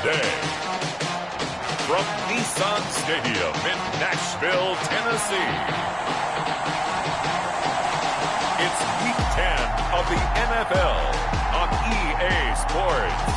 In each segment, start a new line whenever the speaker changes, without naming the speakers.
Tuesday. From Nissan Stadium in Nashville, Tennessee. It's Week 10 of the NFL on EA Sports.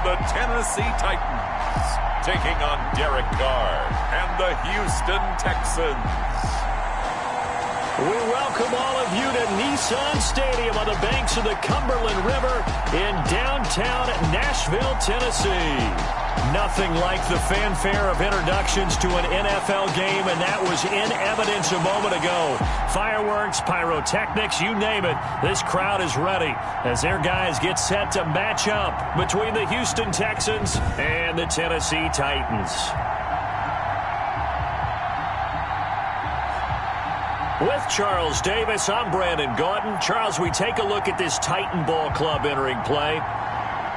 The Tennessee Titans taking on Derek Carr and the Houston Texans.
We welcome all of you to Nissan Stadium on the banks of the Cumberland River in downtown Nashville, Tennessee. Nothing like the fanfare of introductions to an NFL game, and that was in evidence a moment ago. Fireworks, pyrotechnics, you name it. This crowd is ready as their guys get set to match up between the Houston Texans and the Tennessee Titans. With Charles Davis, I'm Brandon Gordon. Charles, we take a look at this Titan Ball Club entering play.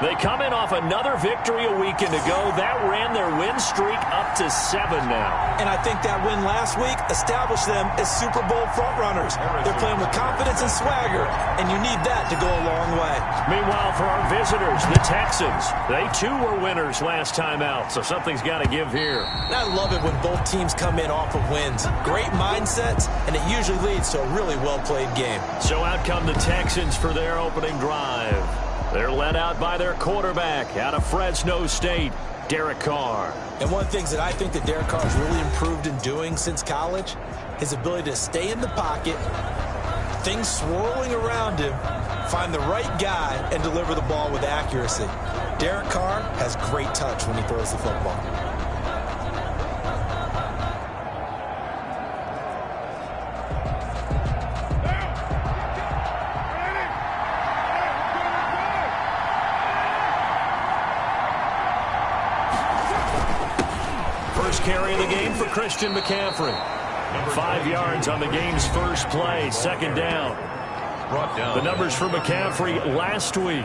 They come in off another victory a weekend ago. That ran their win streak up to 7 now.
And I think that win last week established them as Super Bowl frontrunners. They're playing with confidence and swagger, and you need that to go a long way.
Meanwhile, for our visitors, the Texans, they too were winners last time out, so something's got to give here.
And I love it when both teams come in off of wins. Great mindsets, and it usually leads to a really well-played game.
So out come the Texans for their opening drive. They're led out by their quarterback out of Fresno State, Derek Carr.
And one of the things that I think that Derek Carr has really improved in doing since college, his ability to stay in the pocket, things swirling around him, find the right guy, and deliver the ball with accuracy. Derek Carr has great touch when he throws the football.
Carry of the game for Christian McCaffrey. 5 yards on the game's first play, second down. The numbers for McCaffrey last week: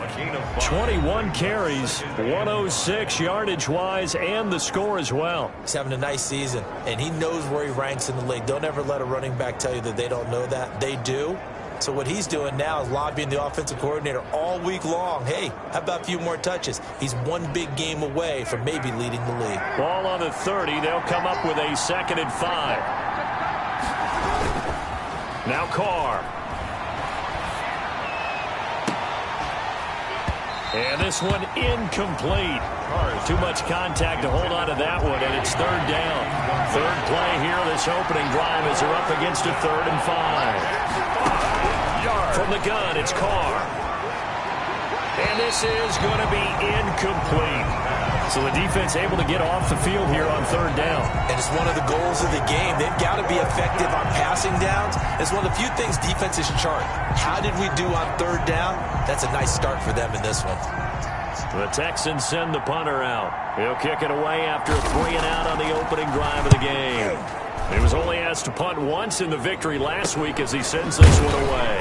21 carries, 106 yardage-wise, and the score as well.
He's having a nice season, and he knows where he ranks in the league. Don't ever let a running back tell you that they don't know that. They do. So what he's doing now is lobbying the offensive coordinator all week long. Hey, how about a few more touches? He's one big game away from maybe leading the league.
Ball on the 30. They'll come up with a 2nd and 5. Now Carr. And this one incomplete. Too much contact to hold on to that one, and it's 3rd down. Third play here, this opening drive as they're up against a 3rd and 5. From the gun, it's Carr. And this is going to be incomplete. So the defense able to get off the field here on 3rd down.
And it's one of the goals of the game. They've got to be effective on passing downs. It's one of the few things defenses chart. How did we do on 3rd down? That's a nice start for them in this one.
The Texans send the punter out. He'll kick it away after a 3 and out on the opening drive of the game. He was only asked to punt once in the victory last week as he sends this one away.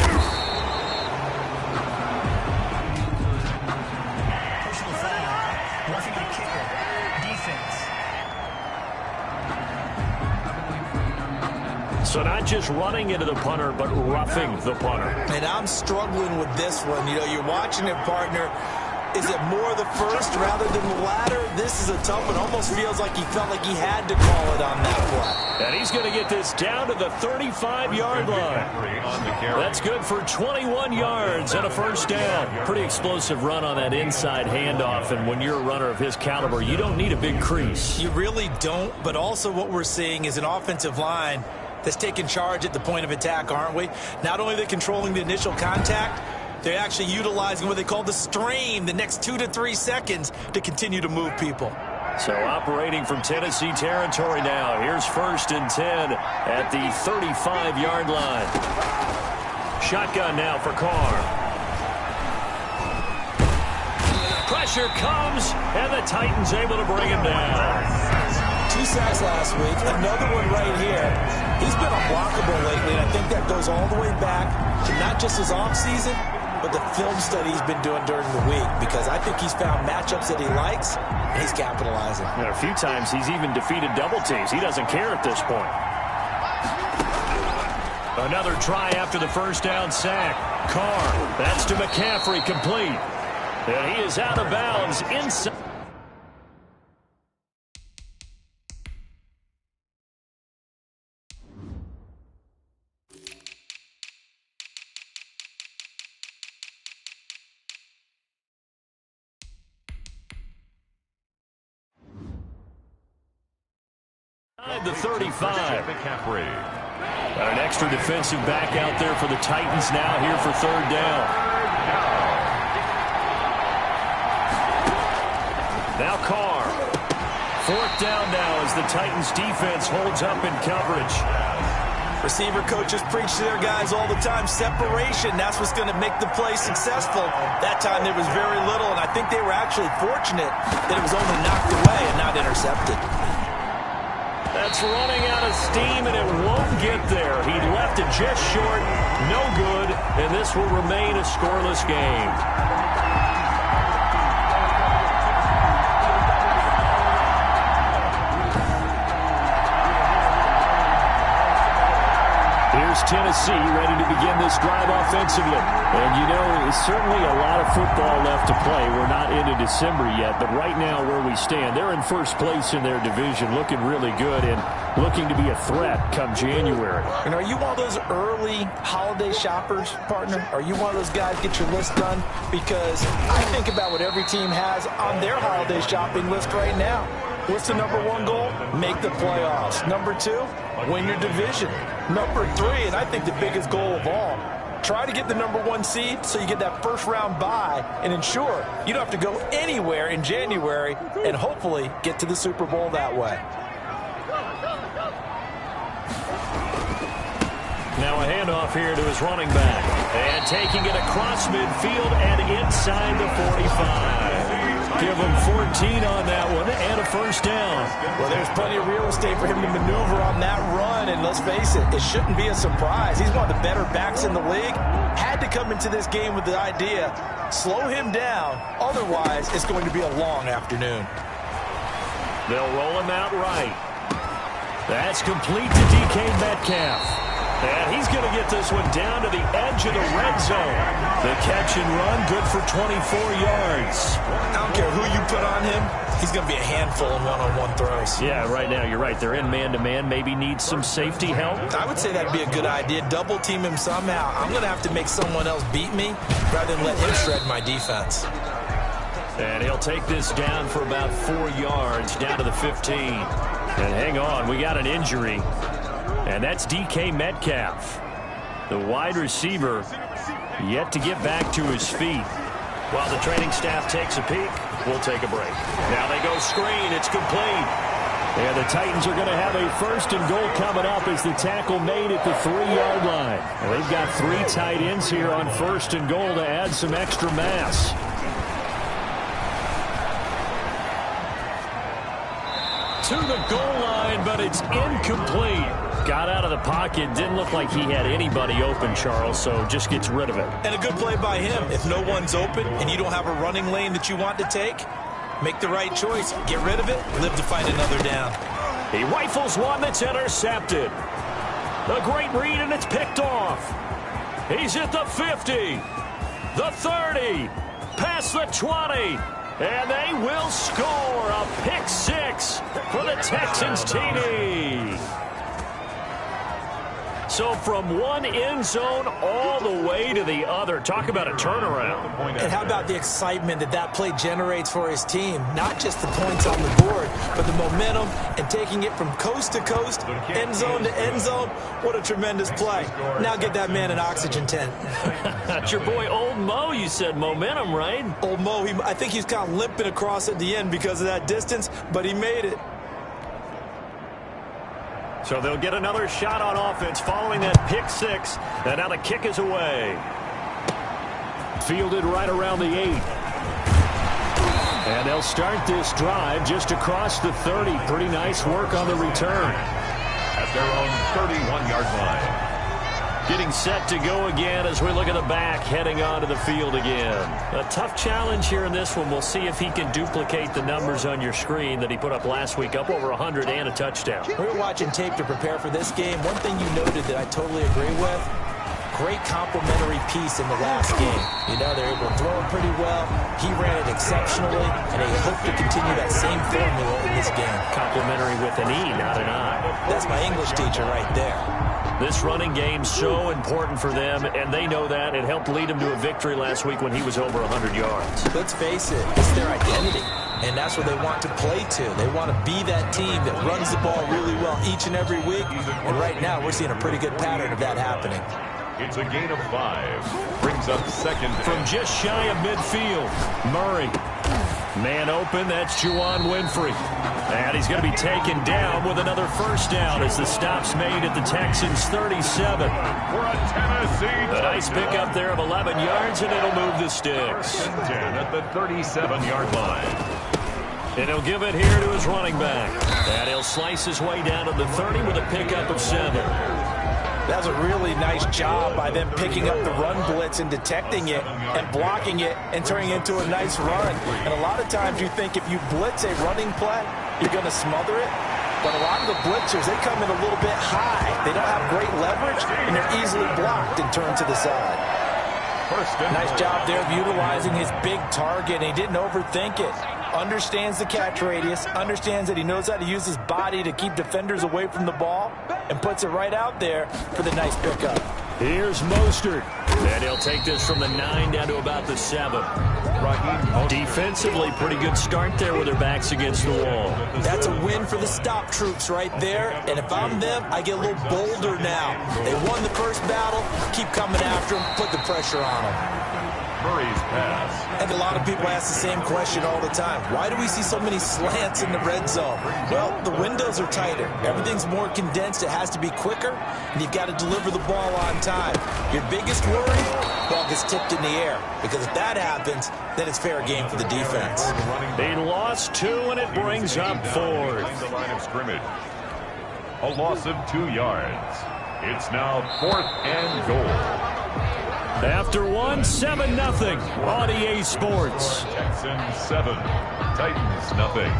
Personal foul, roughing the kicker, defense.
So not just running into the punter, but roughing the punter.
And I'm struggling with this one. You know, you're watching it, partner. Is it more the first rather than the latter? This is a tough one. Almost feels like he felt like he had to call it on that play.
And he's going to get this down to the 35-yard line. That's good for 21 yards and a 1st down. Pretty explosive run on that inside handoff. And when you're a runner of his caliber, you don't need a big crease.
You really don't. But also what we're seeing is an offensive line that's taking charge at the point of attack, aren't we? Not only are they controlling the initial contact, they're actually utilizing what they call the strain, the next 2 to 3 seconds, to continue to move people.
So operating from Tennessee territory now. Here's 1st and 10 at the 35-yard line. Shotgun now for Carr. Pressure comes, and the Titans able to bring him down.
2 sacks last week, another one right here. He's been unblockable lately, and I think that goes all the way back to not just his offseason, but the film study he's been doing during the week, because I think he's found matchups that he likes, and he's capitalizing.
And a few times he's even defeated double teams. He doesn't care at this point. Another try after the first down sack. Carr, that's to McCaffrey, complete. And he is out of bounds inside. The 35.
McCaffrey.
Got an extra defensive back out there for the Titans now here for third down. Now Carr. Fourth down now as the Titans defense holds up in coverage.
Receiver coaches preach to their guys all the time. Separation, that's what's going to make the play successful. That time there was very little, and I think they were actually fortunate that it was only knocked away and not intercepted.
That's running out of steam, and it won't get there. He left it just short, no good, and this will remain a scoreless game. Here's Tennessee ready to begin this drive offensively. And, you know, it's certainly a lot of football left to play. We're not into December yet, but right now where we stand, they're in first place in their division, looking really good and looking to be a threat come January.
And are you one of those early holiday shoppers, partner? Are you one of those guys get your list done? Because I think about what every team has on their holiday shopping list right now. What's the number one goal? Make the playoffs. Number two, win your division. Number three, and I think the biggest goal of all, try to get the number one seed so you get that first round bye and ensure you don't have to go anywhere in January and hopefully get to the Super Bowl that way.
Now a handoff here to his running back. And taking it across midfield and inside the 45. Give him 14 on that one and a first down.
Well, there's plenty of real estate for him to maneuver on that run, and let's face it, it shouldn't be a surprise. He's one of the better backs in the league. Had to come into this game with the idea, slow him down, otherwise it's going to be a long afternoon.
They'll roll him out right. That's complete to DK Metcalf. And he's going to get this one down to the edge of the red zone. The catch and run, good for 24 yards.
I don't care who you put on him, he's going to be a handful in one-on-one throws.
Yeah, right now, you're right. They're in man-to-man. Maybe needs some safety help.
I would say that'd be a good idea. Double team him somehow. I'm going to have to make someone else beat me rather than let him shred my defense.
And he'll take this down for about 4 yards, down to the 15. And hang on, we got an injury. And that's DK Metcalf. The wide receiver yet to get back to his feet. While the training staff takes a peek, we'll take a break. Now they go screen. It's complete. And the Titans are going to have a first and goal coming up as the tackle made at the 3-yard line. And they've got 3 tight ends here on first and goal to add some extra mass. To the goal line, but it's incomplete. Got out of the pocket. Didn't look like he had anybody open, Charles, so just gets rid of it.
And a good play by him. If no one's open and you don't have a running lane that you want to take, make the right choice. Get rid of it. Live to find another down.
He rifles one that's intercepted. A great read, and it's picked off. He's at the 50, the 30, past the 20. And they will score a pick 6 for the Texans TD. So from one end zone all the way to the other. Talk about a turnaround.
And how about the excitement that play generates for his team? Not just the points on the board, but the momentum and taking it from coast to coast, end zone to end zone. What a tremendous play. Now get that man an oxygen tent.
That's your boy Old Mo. You said momentum, right?
Old Mo, I think he's kind of limping across at the end because of that distance, but he made it.
So they'll get another shot on offense following that pick 6. And now the kick is away. Fielded right around the 8. And they'll start this drive just across the 30. Pretty nice work on the return.
At their own 31-yard line.
Getting set to go again as we look at the back heading onto the field again. A tough challenge here in this one. We'll see if he can duplicate the numbers on your screen that he put up last week, up over 100 and a touchdown.
We were watching tape to prepare for this game. One thing you noted that I totally agree with, great complimentary piece in the last game. You know, they're able to throw it pretty well. He ran it exceptionally, and they hope to continue that same formula in this game.
Complimentary with an E, not an I.
That's my English teacher right there.
This running game's so important for them, and they know that. It helped lead them to a victory last week when he was over 100 yards.
Let's face it, it's their identity, and that's what they want to play to. They want to be that team that runs the ball really well each and every week, and right now we're seeing a pretty good pattern of that happening.
It's a gain of 5. Brings up second.
From just shy of midfield, Murray. Man open, that's Juwan Winfrey. And he's going to be taken down with another first down as the stop's made at the Texans' 37.
For a Tennessee
A nice pickup there of 11 yards, and it'll move the sticks.
10 at the 37-yard line.
And he'll give it here to his running back. And he'll slice his way down to the 30 with a pickup of 7.
That was a really nice job by them picking up the run blitz and detecting it and blocking it and turning it into a nice run. And a lot of times you think if you blitz a running play, you're going to smother it. But a lot of the blitzers, they come in a little bit high. They don't have great leverage, and they're easily blocked and turned to the side. Nice job there of utilizing his big target, and he didn't overthink it. Understands the catch radius, understands that he knows how to use his body to keep defenders away from the ball, and puts it right out there for the nice pickup.
Here's Mostert. And he'll take this from the 9 down to about the 7. Defensively, pretty good start there with their backs against the wall.
That's a win for the stop troops right there. And if I'm them, I get a little bolder now. They won the first battle. Keep coming after them. Put the pressure on them.
Murray's pass.
And a lot of people ask the same question all the time. Why do we see so many slants in the red zone? Well, the windows are tighter. Everything's more condensed. It has to be quicker, and you've got to deliver the ball on time. Your biggest worry, ball gets tipped in the air, because if that happens, then it's fair game for the defense.
They lost 2, and it brings up 4th.
The line of scrimmage. A loss of 2 yards. It's now 4th and goal.
After 1, 7-0 on EA Sports.
Texans 7, Titans nothing.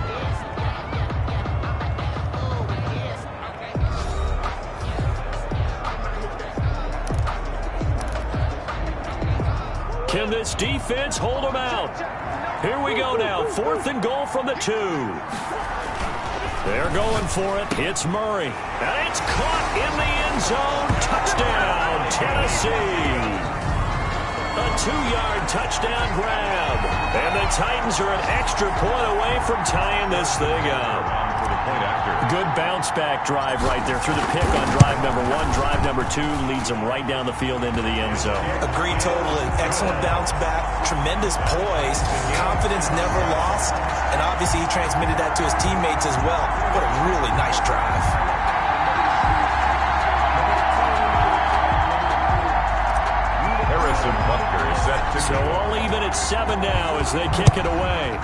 Can this defense hold them out? Here we go now. 4th and goal from the 2. They're going for it. It's Murray. And it's caught in the end zone. Touchdown, Tennessee. A 2-yard touchdown grab. And the Titans are an extra point away from tying this thing up. Good bounce-back drive right there through the pick on drive number 1. Drive number 2 leads them right down the field into the end zone.
Agree totally. Excellent bounce back. Tremendous poise. Confidence never lost. And obviously he transmitted that to his teammates as well. What a really nice drive.
So all even at 7 now as they kick it away.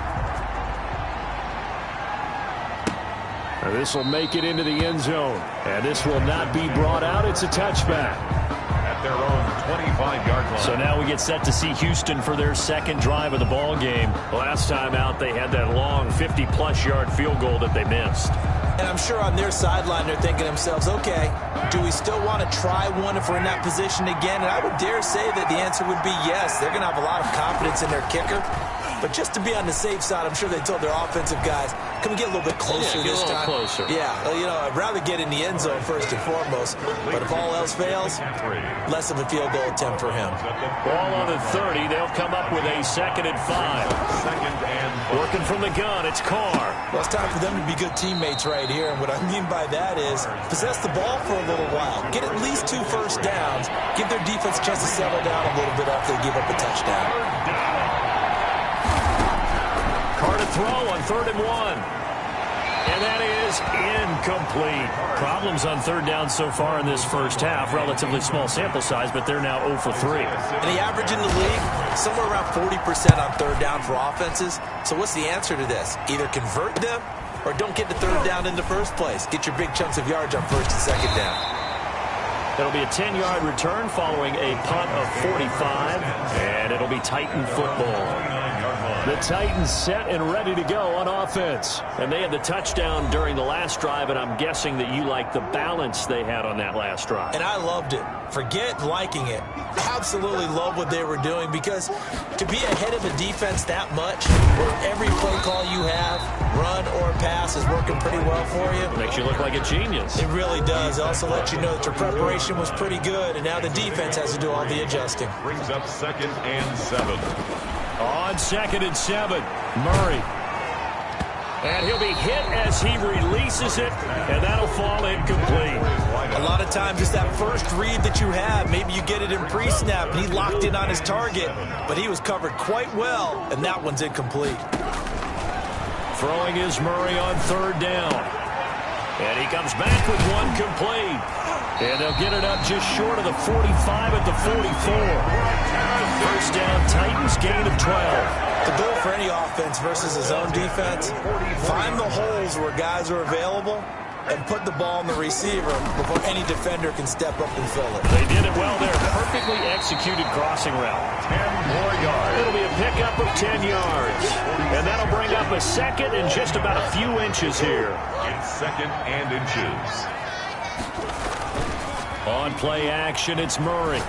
This will make it into the end zone. And this will not be brought out. It's a touchback.
At their own 25-yard line.
So now we get set to see Houston for their second drive of the ball game. Last time out, they had that long 50-plus yard field goal that they missed.
And I'm sure on their sideline they're thinking to themselves, okay, do we still want to try one if we're in that position again? And I would dare say that the answer would be yes. They're going to have a lot of confidence in their kicker. But just to be on the safe side, I'm sure they told their offensive guys, can we get a little bit closer this time?
Closer.
Yeah, well, you know, I'd rather get in the end zone first and foremost. But if all else fails, less of a field goal attempt for him.
Ball on the 30. They'll come up with a 2nd and 5. Working from the gun, it's Carr.
Well, it's time for them to be good teammates right here. And what I mean by that is possess the ball for a little while. Get at least 2 first downs. Give their defense a chance to settle down a little bit after they give up a touchdown.
Carr to throw on 3rd and 1. And that is incomplete. Problems on 3rd down so far in this first half. Relatively small sample size, but they're now 0 for 3.
And the average in the league, somewhere around 40% on 3rd down for offenses. So what's the answer to this? Either convert them or don't get to 3rd down in the first place. Get your big chunks of yards on 1st and 2nd down.
It'll be a 10-yard return following a punt of 45, and it'll be Titan football. The Titans set and ready to go on offense. And they had the touchdown during the last drive, and I'm guessing that you like the balance they had on that last drive.
And I loved it. Forget liking it. Absolutely love what they were doing, because to be ahead of a defense that much, where every play call you have, run or pass, is working pretty well for you.
Makes you look like a genius.
It really does. It also lets you know that your preparation was pretty good, and now the defense has to do all the adjusting.
Brings up 2nd and 7.
On 2nd and 7, Murray. And he'll be hit as he releases it, and that'll fall incomplete.
A lot of times it's that first read that you have. Maybe you get it in pre-snap, and he locked in on his target, but he was covered quite well, and that one's incomplete.
Throwing is Murray on 3rd down. And he comes back with one complete. And they'll get it up just short of the 45 at the 44. First down, Titans, gain of 12.
The goal for any offense versus his own defense, find the holes where guys are available and put the ball in the receiver before any defender can step up and fill it.
They did it well there. Perfectly executed crossing route.
10 more yards.
It'll be a pickup of 10 yards. And that'll bring up a 2nd and just about a few inches here.
It's 2nd and inches.
On play action, it's Murray.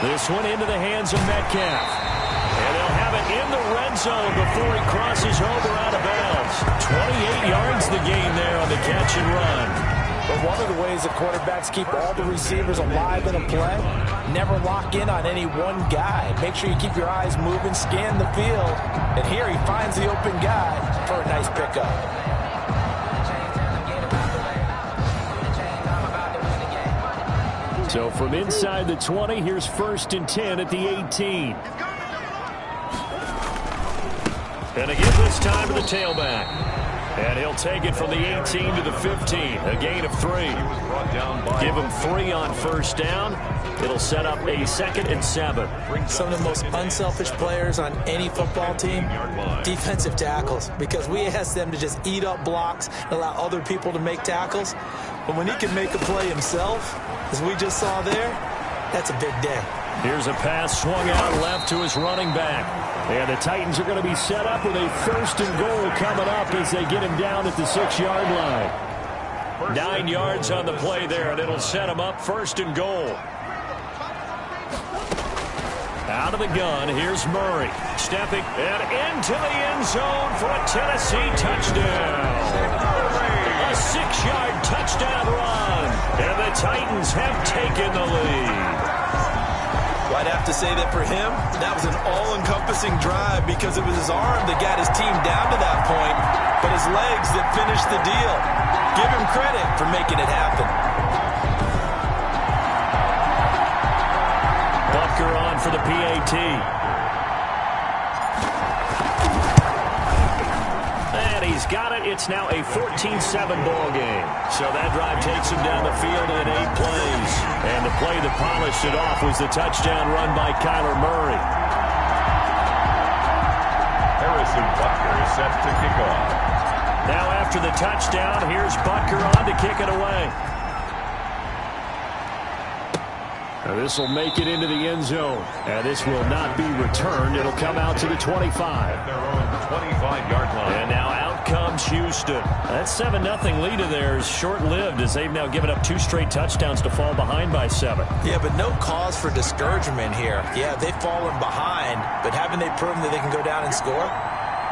This one into the hands of Metcalf. And they'll have it in the red zone before he crosses over out of bounds. 28 yards the gain there on the catch and run.
But one of the ways that quarterbacks keep all the receivers alive in a play, never lock in on any one guy. Make sure you keep your eyes moving, scan the field. And here he finds the open guy for a nice pickup.
So from inside the 20, here's 1st and 10 at the 18. And again this time to the tailback. And he'll take it from the 18 to the 15. A gain of 3. Give him 3 on 1st down. It'll set up a 2nd and 7.
Some of the most unselfish players on any football team, defensive tackles, because we ask them to just eat up blocks and allow other people to make tackles. But when he can make a play himself, as we just saw there, that's a big day.
Here's a pass swung out left to his running back. And the Titans are going to be set up with a 1st and goal coming up as they get him down at the 6-yard line. 9 yards on the play there, and it'll set him up 1st and goal. Out of the gun, here's Murray. Stepping and into the end zone for a Tennessee touchdown. A 6-yard touchdown run. And the Titans have taken the lead.
I'd have to say that for him, that was an all-encompassing drive because it was his arm that got his team down to that point, but his legs that finished the deal. Give him credit for making it happen.
Butker on for the PAT. And he's got it. It's now a 14-7 ball game. So that drive takes him down the field in 8 plays. And the play that polished it off was the touchdown run by Kyler Murray.
Harrison Butker is set to kick off.
Now after the touchdown, here's Butker on to kick it away. This will make it into the end zone. And this will not be returned. It'll come out to the 25.
Their own 25-yard line.
And now out comes Houston. That 7-0 lead of theirs short-lived as they've now given up 2 straight touchdowns to fall behind by 7.
Yeah, but no cause for discouragement here. Yeah, they've fallen behind, but haven't they proven that they can go down and score?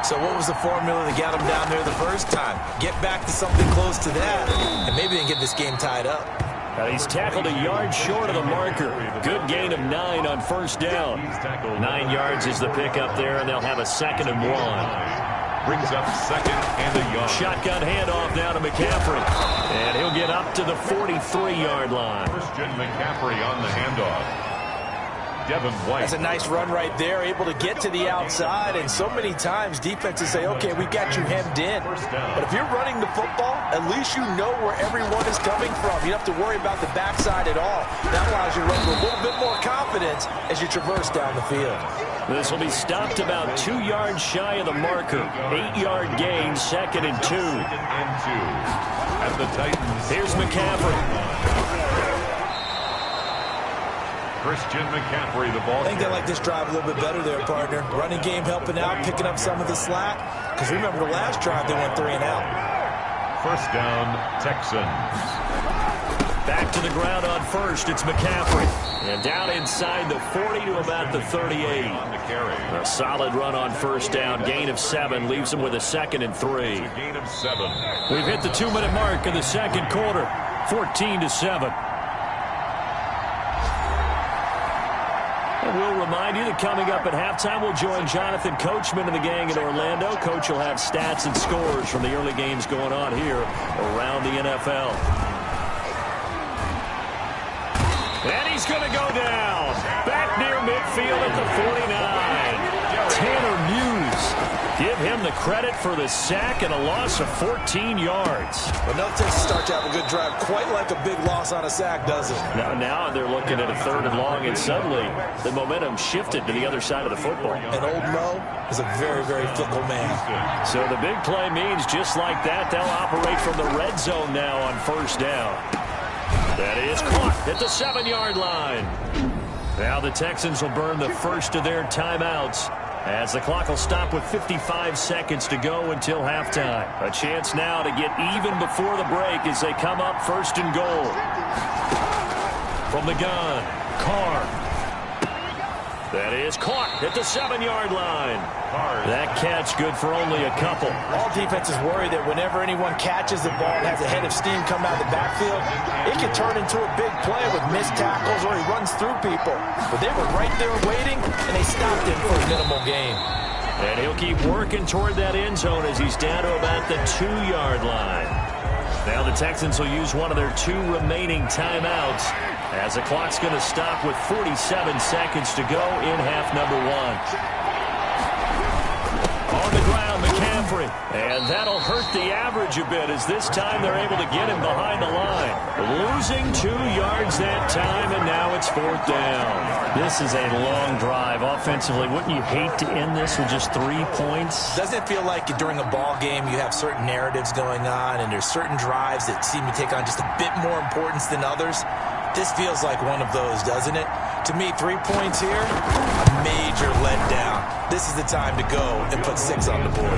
So what was the formula that got them down there the first time? Get back to something close to that, and maybe they can get this game tied up.
He's tackled a yard short of the marker. Good gain of 9 on 1st down. 9 yards is the pickup there, and they'll have a 2nd and 1.
Brings up 2nd and a yard.
Shotgun handoff down to McCaffrey. And he'll get up to the 43-yard line.
Christian McCaffrey on the handoff. Devin White.
That's a nice run right there, able to get to the outside, and so many times defenses say, okay, we got you hemmed in. But if you're running the football, at least you know where everyone is coming from. You don't have to worry about the backside at all. That allows you to run with a little bit more confidence as you traverse down the field.
This will be stopped about 2 yards shy of the marker. 8-yard gain, 2nd and 2.
And the Titans.
Here's McCaffrey.
Christian McCaffrey, the ball.
I think they like this drive a little bit better there, partner. Running game helping out, picking up some of the slack. Because remember the last drive, they went 3 and out.
First down, Texans.
Back to the ground on first. It's McCaffrey. And down inside the 40 to about the 38.
On the carry.
A solid run on first down. Gain of 7 leaves him with a 2nd and 3.
Gain of 7.
We've hit the 2-minute mark in the second quarter. 14-7. And we'll remind you that coming up at halftime, we'll join Jonathan Coachman and the gang in Orlando. Coach will have stats and scores from the early games going on here around the NFL. And he's going to go down. Back near midfield at the 49. Tanner Muse. Give him the credit for the sack and a loss of 14 yards.
But no Texas start to have a good drive, quite like a big loss on a sack, does it?
Now they're looking at a 3rd and long, and suddenly the momentum shifted to the other side of the football.
And old Mo is a very, very fickle man.
So the big play means just like that, they'll operate from the red zone now on first down. That is caught at the 7-yard line. Now the Texans will burn the first of their timeouts as the clock will stop with 55 seconds to go until halftime. A chance now to get even before the break as they come up 1st and goal. From the gun, Carr. That is caught at the 7-yard line. That catch good for only a couple.
All defenses worry that whenever anyone catches the ball and has a head of steam come out of the backfield, it can turn into a big play with missed tackles or he runs through people. But they were right there waiting, and they stopped him for a minimal gain.
And he'll keep working toward that end zone as he's down to about the 2-yard line. Now the Texans will use one of their 2 remaining timeouts as the clock's going to stop with 47 seconds to go in half number 1. On the ground, McCaffrey. And that'll hurt the average a bit as this time they're able to get him behind the line. Losing 2 yards that time, and now it's 4th down. This is a long drive offensively. Wouldn't you hate to end this with just 3 points?
Doesn't it feel like during a ball game you have certain narratives going on and there's certain drives that seem to take on just a bit more importance than others? This feels like one of those, doesn't it? To me, 3 points here, a major letdown. This is the time to go and put 6 on the board.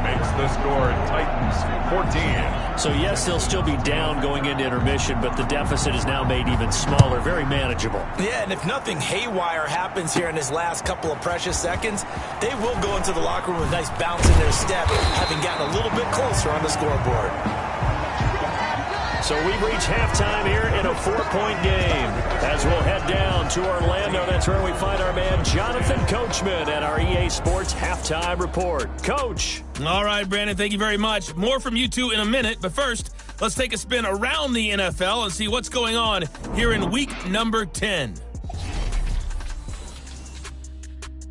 Makes the score Titans 14.
So, yes, they'll still be down going into intermission, but the deficit is now made even smaller, very manageable.
Yeah, and if nothing haywire happens here in this last couple of precious seconds, they will go into the locker room with a nice bounce in their step, having gotten a little bit closer on the scoreboard.
So we reach halftime here in a 4-point game. As we'll head down to Orlando, that's where we find our man Jonathan Coachman at our EA Sports Halftime Report. Coach.
All right, Brandon, thank you very much. More from you two in a minute, but first, let's take a spin around the NFL and see what's going on here in week number 10.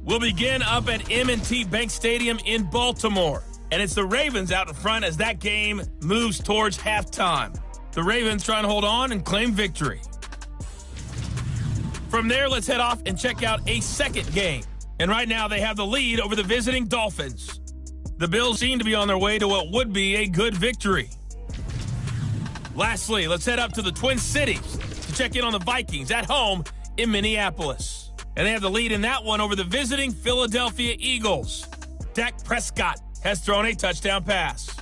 We'll begin up at M&T Bank Stadium in Baltimore, and it's the Ravens out in front as that game moves towards halftime. The Ravens trying to hold on and claim victory. From there, let's head off and check out a second game. And right now, they have the lead over the visiting Dolphins. The Bills seem to be on their way to what would be a good victory. Lastly, let's head up to the Twin Cities to check in on the Vikings at home in Minneapolis. And they have the lead in that one over the visiting Philadelphia Eagles. Dak Prescott has thrown a touchdown pass.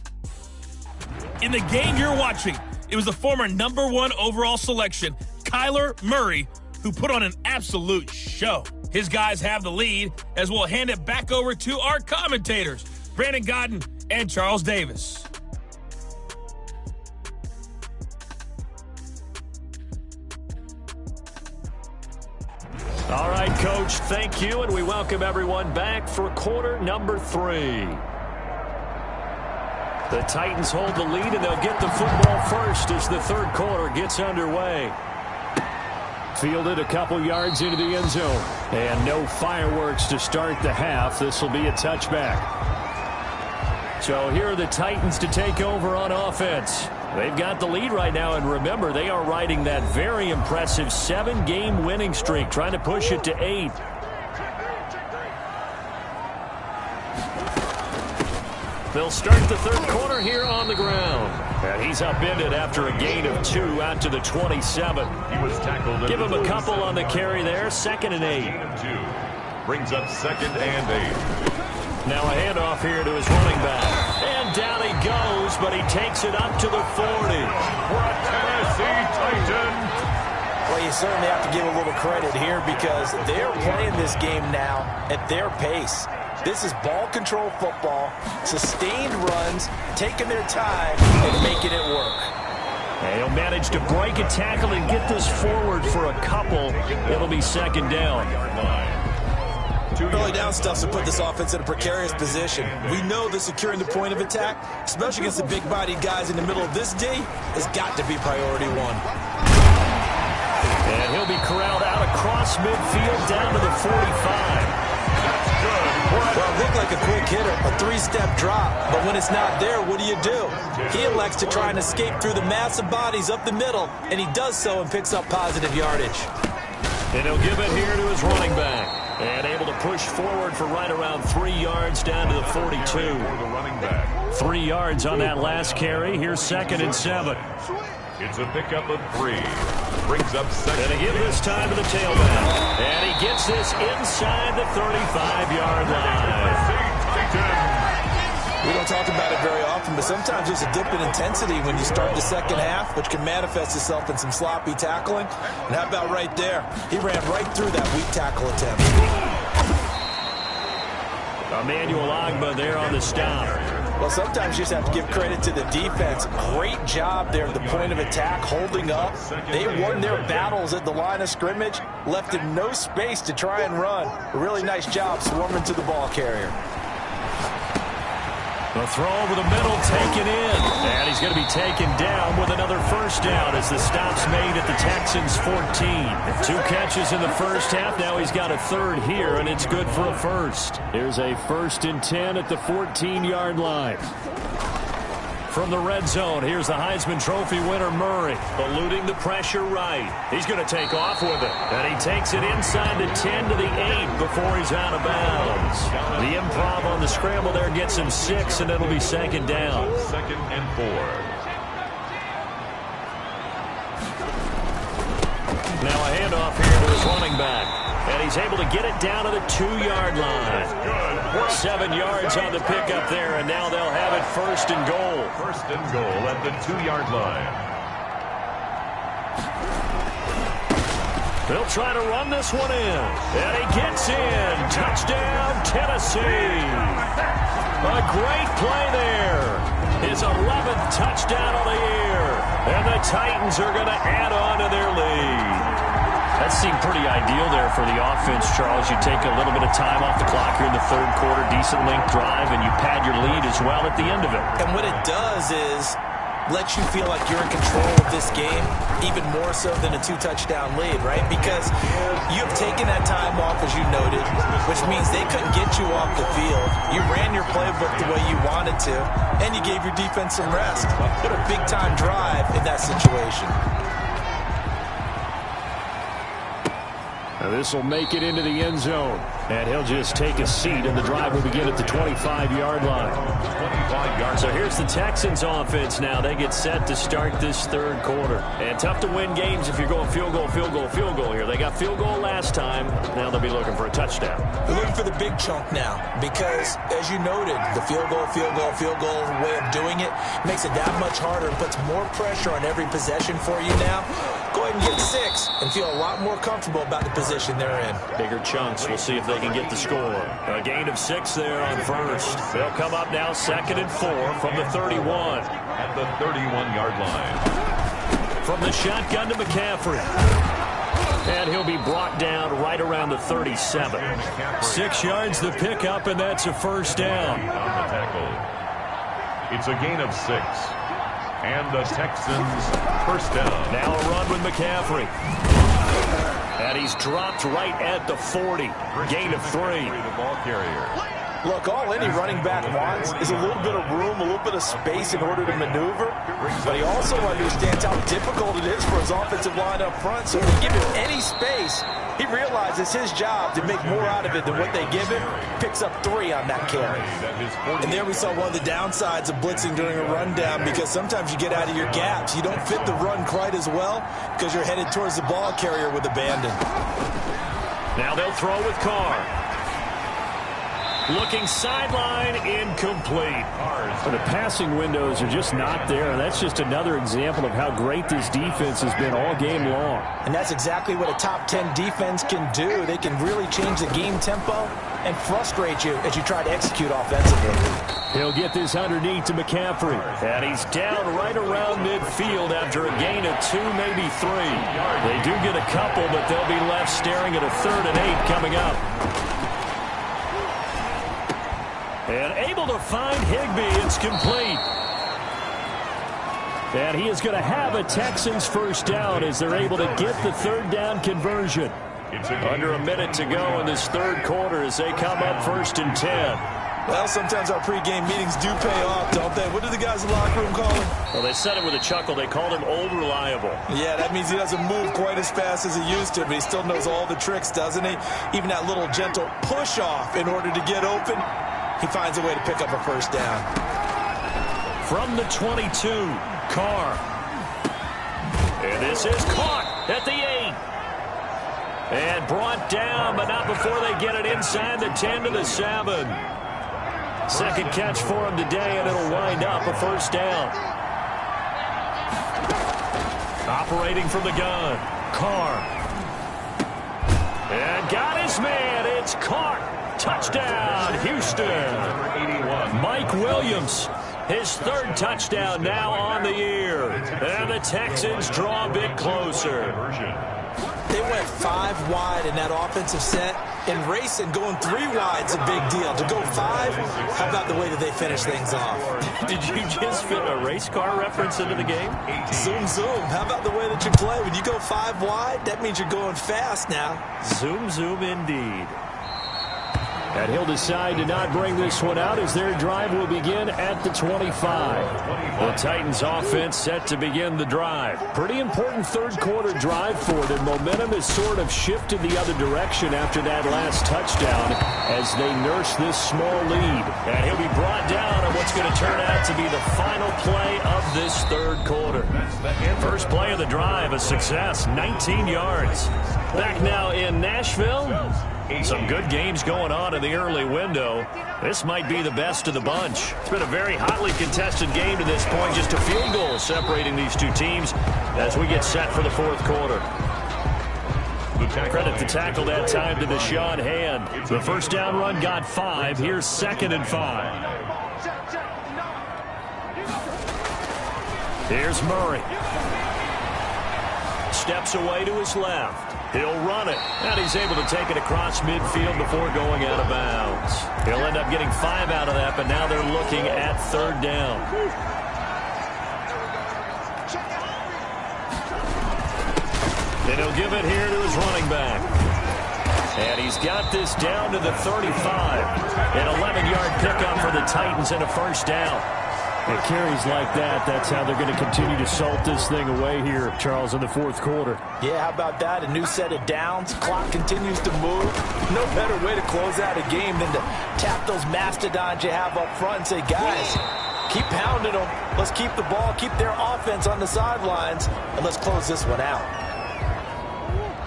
In the game you're watching, it was the former number 1 overall selection, Kyler Murray, who put on an absolute show. His guys have the lead as we'll hand it back over to our commentators, Brandon Godden and Charles Davis.
All right, Coach, thank you, and we welcome everyone back for quarter number 3. The Titans hold the lead, and they'll get the football first as the third quarter gets underway. Fielded a couple yards into the end zone. And no fireworks to start the half. This will be a touchback. So here are the Titans to take over on offense. They've got the lead right now, and remember, they are riding that very impressive 7-game winning streak, trying to push it to 8. They'll start the third quarter here on the ground. And he's upended after a gain of 2 out to the 27.
He was tackled.
Give him a couple on the carry there. 2nd and 8.
Gain of 2. Brings up 2nd and 8.
Now a handoff here to his running back. And down he goes, but he takes it up to the 40.
For a Tennessee Titan.
Well, you certainly have to give a little credit here because they're playing this game now at their pace. This is ball control football, sustained runs, taking their time, and making it work.
And he'll manage to break a tackle and get this forward for a couple. It'll be 2nd down.
Early down stuff to put this offense in a precarious position. We know that securing the point of attack, especially against the big-bodied guys in the middle of this D, has got to be priority 1.
And he'll be corralled out across midfield down to the 45.
Well, it looked like a quick hitter, a 3-step drop. But when it's not there, what do? He elects to try and escape through the massive bodies up the middle, and he does so and picks up positive yardage.
And he'll give it here to his running back. And able to push forward for right around 3 yards down to the 42. 3 yards on that last carry. Here's 2nd and 7.
It's a pickup of 3. Brings up 2nd.
And again this time to the tailback. And he gets this inside the 35-yard line.
We don't talk about it very often, but sometimes there's a dip in intensity when you start the second half, which can manifest itself in some sloppy tackling. And how about right there? He ran right through that weak tackle attempt.
Emmanuel Agba there on the stop.
Well, sometimes you just have to give credit to the defense. Great job there at the point of attack, holding up. They won their battles at the line of scrimmage, left him no space to try and run. A really nice job swarming to the ball carrier.
The throw over the middle taken in. And he's going to be taken down with another first down as the stop's made at the Texans' 14. 2 catches in the first half. Now he's got a 3rd here, and it's good for a first. Here's a 1st and 10 at the 14-yard line. From the red zone, here's the Heisman Trophy winner, Murray, eluding the pressure right. He's going to take off with it. And he takes it inside the 10 to the 8 before he's out of bounds. The improv on the scramble there gets him 6, and it'll be 2nd down.
2nd and 4.
Now a handoff here to his running back. And he's able to get it down to the 2-yard line. 7 yards on the pickup there, and now they'll have it 1st and goal.
1st and goal at the 2-yard line.
They'll try to run this one in. And he gets in. Touchdown, Tennessee. A great play there. His 11th touchdown of the year. And the Titans are going to add on to their lead. That seemed pretty ideal there for the offense, Charles. You take a little bit of time off the clock here in the 3rd quarter, decent length drive, and you pad your lead as well at the end of it.
And what it does is lets you feel like you're in control of this game, even more so than a 2-touchdown lead, right? Because you have taken that time off, as you noted, which means they couldn't get you off the field. You ran your playbook the way you wanted to, and you gave your defense some rest. What a big-time drive in that situation.
Now this will make it into the end zone. And he'll just take a seat, and the drive will begin at the 25-yard line.
25 yards.
So here's the Texans offense now. They get set to start this 3rd quarter. And tough to win games if you're going field goal, field goal, field goal here. They got field goal last time. Now they'll be looking for a touchdown.
They're looking for the big chunk now because, as you noted, the field goal way of doing it makes it that much harder and puts more pressure on every possession for you now. Go ahead and get 6 and feel a lot more comfortable about the position they're in.
Bigger chunks. We'll see if they can get the score. A gain of 6 there on first. They'll come up now 2nd and 4 from the 31.
At the 31-yard line.
From the shotgun to McCaffrey. And he'll be brought down right around the 37. 6 yards the pickup, and that's a first down.
On the tackle. It's a gain of 6. And the Texans first down.
Now a run with McCaffrey. And he's dropped right at the 40. Gain of 3.
The ball carrier.
Look, all any running back wants is a little bit of room, a little bit of space in order to maneuver. But he also understands how difficult it is for his offensive line up front. So if they give him any space, he realizes his job to make more out of it than what they give him. Picks up 3 on that carry.
And there we saw one of the downsides of blitzing during a rundown, because sometimes you get out of your gaps. You don't fit the run quite as well because you're headed towards the ball carrier with abandon.
Now they'll throw with Carr. Looking sideline, incomplete. The passing windows are just not there. That's just another example of how great this defense has been all game long.
And that's exactly what a top 10 defense can do. They can really change the game tempo and frustrate you as you try to execute offensively.
He'll get this underneath to McCaffrey. And he's down right around midfield after a gain of 2, maybe 3. They do get a couple, but they'll be left staring at a 3rd and 8 coming up. And able to find Higbee. It's complete. And he is going to have a Texans first down as they're able to get the 3rd down conversion. Under a minute to go in this 3rd quarter as they come up 1st and 10.
Well, sometimes our pregame meetings do pay off, don't they? What do the guys in the locker room call him?
Well, they said it with a chuckle. They called him Old Reliable.
Yeah, that means he doesn't move quite as fast as he used to, but he still knows all the tricks, doesn't he? Even that little gentle push-off in order to get open. He finds a way to pick up a first down.
From the 22, Carr. And this is caught at the 8. And brought down, but not before they get it inside the 10 to the 7. Second catch for him today, and it'll wind up a first down. Operating from the gun, Carr. And got his man. It's caught. Touchdown, Houston. Mike Williams, his 3rd touchdown now on the year. And the Texans draw a bit closer.
They went 5 wide in that offensive set. And racing, going 3 wide's a big deal. To go 5, how about the way that they finish things off?
Did you just fit a race car reference into the game?
Zoom, zoom. How about the way that you play? When you go 5 wide, that means you're going fast now.
Zoom, zoom indeed. And he'll decide to not bring this one out as their drive will begin at the 25. The Titans offense set to begin the drive. Pretty important 3rd quarter drive for them. Momentum has sort of shifted the other direction after that last touchdown as they nurse this small lead. And he'll be brought down on what's going to turn out to be the final play of this 3rd quarter. First play of the drive, a success, 19 yards. Back now in Nashville. Some good games going on in the early window. This might be the best of the bunch. It's been a very hotly contested game to this point. Just a field goal separating these two teams as we get set for the 4th quarter. Credit the tackle that time to Deshaun Hand. The first down run got 5. Here's 2nd and 5. Here's Murray. Steps away to his left. He'll run it, and he's able to take it across midfield before going out of bounds. He'll end up getting 5 out of that, but now they're looking at 3rd down. And he'll give it here to his running back. And he's got this down to the 35. An 11-yard pickup for the Titans and a first down. It carries like that. That's how they're going to continue to salt this thing away here, Charles, in the 4th quarter.
Yeah, how about that? A new set of downs. Clock continues to move. No better way to close out a game than to tap those mastodons you have up front and say, guys, keep pounding them. Let's keep the ball, keep their offense on the sidelines, and let's close this one out.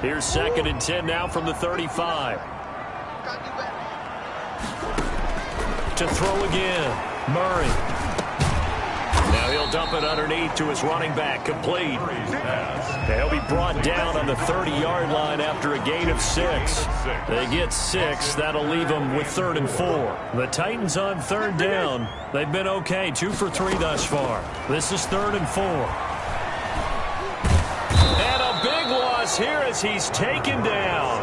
Here's 2nd and 10 now from the 35. To throw again, Murray. Now he'll dump it underneath to his running back, complete. He'll be brought down on the 30-yard line after a gain of 6. They get 6. That'll leave them with 3rd and 4. The Titans on 3rd down. They've been okay, 2 for 3 thus far. This is 3rd and 4. And a big loss here as he's taken down.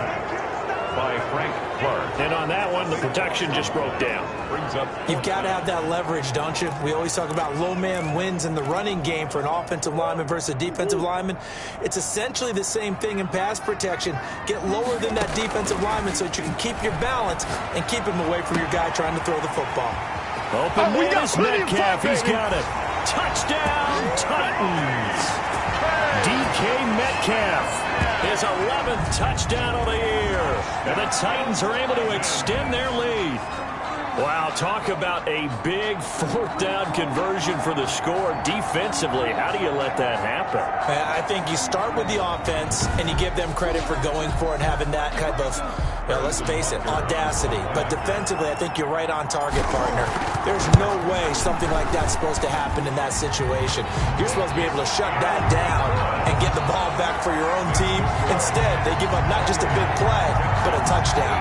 by Frank Clark.
And on that one, the protection just broke down.
Brings up.
You've got to have that leverage, don't you? We always talk about low man wins in the running game for an offensive lineman versus a defensive lineman. It's essentially the same thing in pass protection. Get lower than that defensive lineman so that you can keep your balance and keep him away from your guy trying to throw the football.
Open man is Metcalf. He's got it. Touchdown, Titans. DK Metcalf. His 11th touchdown of the year. And the Titans are able to extend their lead. Wow, talk about a big fourth down conversion for the score. Defensively, how do you let that happen?
I think you start with the offense and you give them credit for going for it and having that kind of, well, let's face it, audacity. But defensively, I think you're right on target, partner. There's no way something like that's supposed to happen in that situation. You're supposed to be able to shut that down and get the ball back for your own team. Instead, they give up not just a big play, but a touchdown.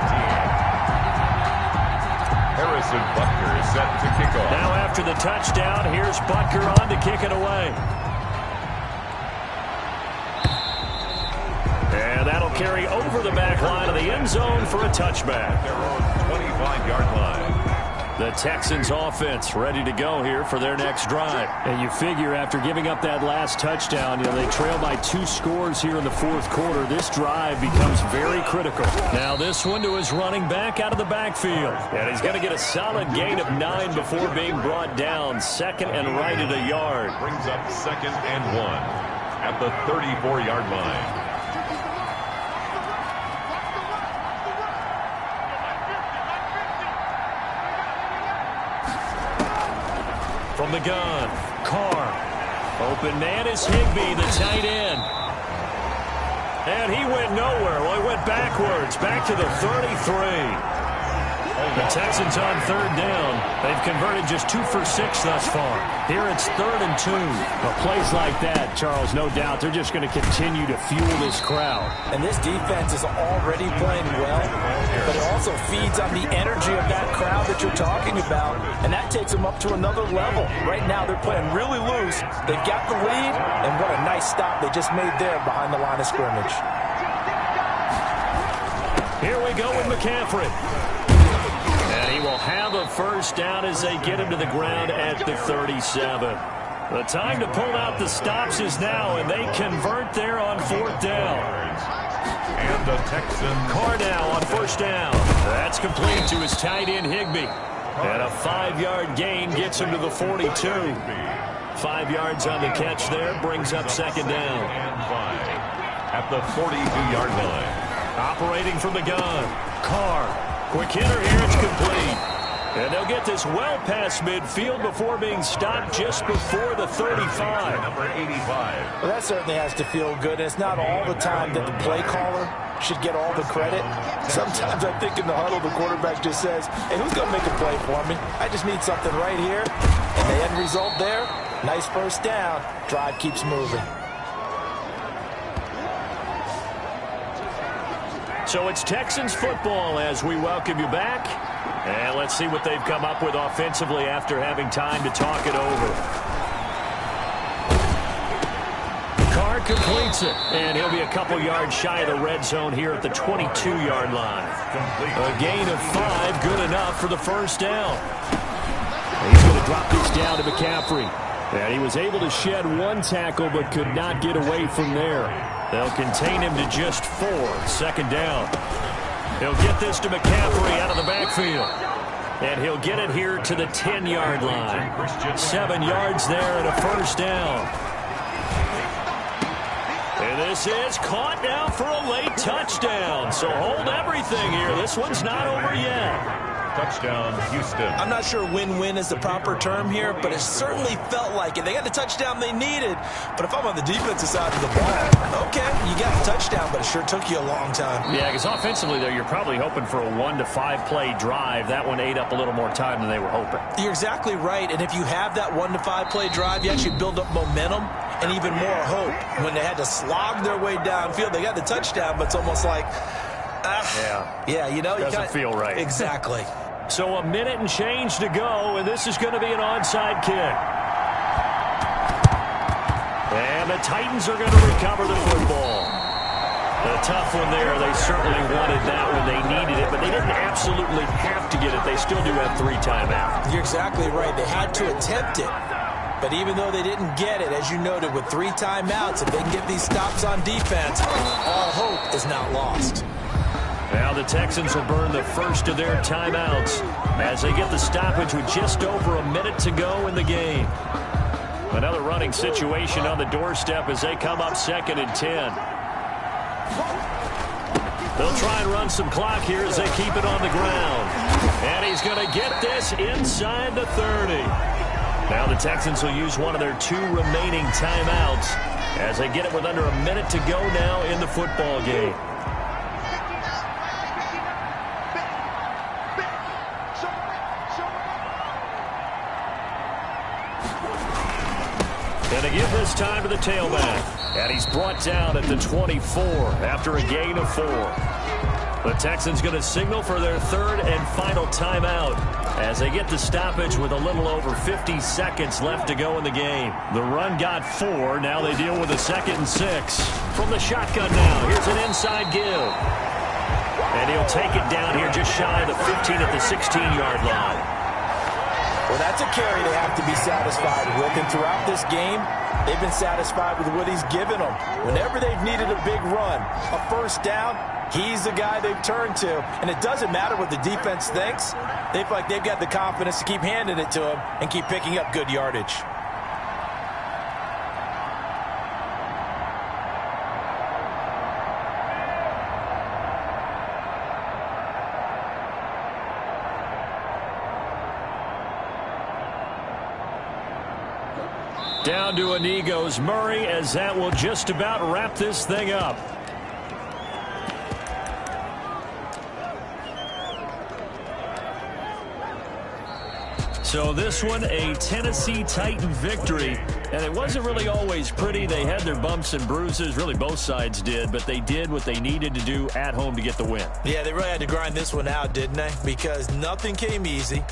Harrison Butker is set to kick off.
Now after the touchdown, here's Butker on to kick it away. And that'll carry over the back line of the end zone for a touchback.
Their own 25-yard line.
The Texans offense ready to go here for their next drive. And you figure after giving up that last touchdown, they trail by 2 scores here in the fourth quarter. This drive becomes very critical. Now this one to his running back out of the backfield. And he's going to get a solid gain of 9 before being brought down. Second and right at a yard.
Brings up 2nd and 1 at the 34-yard line.
From the gun, Carr. Open man is Higbee, the tight end. And he went nowhere. Well, he went backwards, back to the 33. The Texans on 3rd down. They've converted just 2 for 6 thus far. Here it's 3rd and 2.
Well, plays like that, Charles, no doubt, they're just going to continue to fuel this crowd.
And this defense is already playing well, but it also feeds on the energy of that crowd that you're talking about, and that takes them up to another level. Right now, they're playing really loose. They've got the lead, and what a nice stop they just made there behind the line of scrimmage.
Here we go with McCaffrey. And he will have a first down as they get him to the ground at the 37. The time to pull out the stops is now, and they convert there on 4th down.
And the Texans.
Carr now on 1st down. That's complete to his tight end, Higbee. And a 5-yard gain gets him to the 42. 5 yards on the catch there, brings up 2nd down.
And 5 at the 42-yard line.
Operating from the gun, Carr. Quick hitter here, it's complete. And they'll get this well past midfield before being stopped just before the 35.
Number 85.
Well, that certainly has to feel good. It's not all the time that the play caller should get all the credit. Sometimes I think in the huddle, the quarterback just says, hey, who's going to make a play for me? I just need something right here. And the end result there, nice first down. Drive keeps moving.
So it's Texans football as we welcome you back. And let's see what they've come up with offensively after having time to talk it over. Carr completes it, and he'll be a couple yards shy of the red zone here at the 22-yard line. A gain of 5, good enough for the first down. He's going to drop this down to McCaffrey. And he was able to shed 1 tackle but could not get away from there. They'll contain him to just 4. 2nd down. He'll get this to McCaffrey out of the backfield. And he'll get it here to the 10-yard line. 7 yards there and a first down. And this is caught now for a late touchdown. So hold everything here. This one's not over yet.
Touchdown, Houston.
I'm not sure win-win is the proper term here, but it certainly felt like it. They got the touchdown they needed, but if I'm on the defensive side of the ball, okay, you got the touchdown, but it sure took you a long time.
Yeah, because offensively, though, you're probably hoping for a 1 to 5 play drive. That one ate up a little more time than they were hoping.
You're exactly right, and if you have that 1 to 5 play drive, you actually build up momentum and even more hope. When they had to slog their way downfield, they got the touchdown, but it's almost like, yeah, you know,
doesn't feel right.
Exactly.
So a minute and change to go, and this is going to be an onside kick. And the Titans are going to recover the football. A tough one there. They certainly wanted that when they needed it, but they didn't absolutely have to get it. They still do have 3 timeouts.
You're exactly right. They had to attempt it. But even though they didn't get it, as you noted, with 3 timeouts, if they can get these stops on defense, all hope is not lost.
Now the Texans will burn the first of their timeouts as they get the stoppage with just over a minute to go in the game. Another running situation on the doorstep as they come up 2nd and 10. They'll try and run some clock here as they keep it on the ground. And he's going to get this inside the 30. Now the Texans will use one of their 2 remaining timeouts as they get it with under a minute to go now in the football game. And they give this time to the tailback. And he's brought down at the 24 after a gain of 4. The Texans going to signal for their 3rd and final timeout as they get the stoppage with a little over 50 seconds left to go in the game. The run got 4. Now they deal with a 2nd and 6. From the shotgun now, here's an inside give. And he'll take it down here just shy of the 15 at the 16-yard line.
Well, that's a carry they have to be satisfied with. And throughout this game, they've been satisfied with what he's given them. Whenever they've needed a big run, a first down, he's the guy they've turned to. And it doesn't matter what the defense thinks. They feel like they've got the confidence to keep handing it to him and keep picking up good yardage.
Down to a knee goes Murray as that will just about wrap this thing up. So this one, a Tennessee Titan victory. And it wasn't really always pretty. They had their bumps and bruises. Really, both sides did. But they did what they needed to do at home to get the win.
Yeah, they really had to grind this one out, didn't they? Because nothing came easy.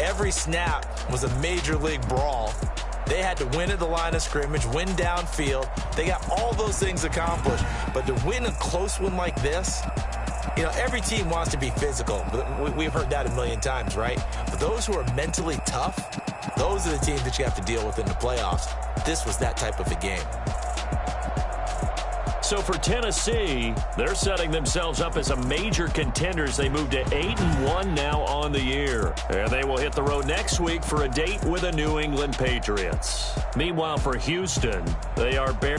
Every snap was a major league brawl. They had to win at the line of scrimmage, win downfield. They got all those things accomplished. But to win a close one like this, you know, every team wants to be physical. We've heard that a million times, right? But those who are mentally tough, those are the teams that you have to deal with in the playoffs. This was that type of a game.
So for Tennessee, they're setting themselves up as a major contenders. They move to 8-1 now on the year. And they will hit the road next week for a date with the New England Patriots. Meanwhile, for Houston, they are bare.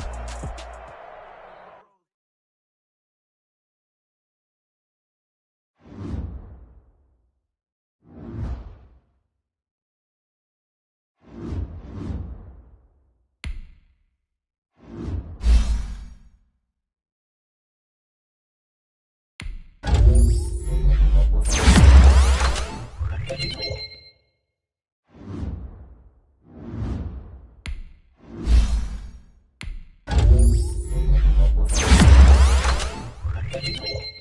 Thank you.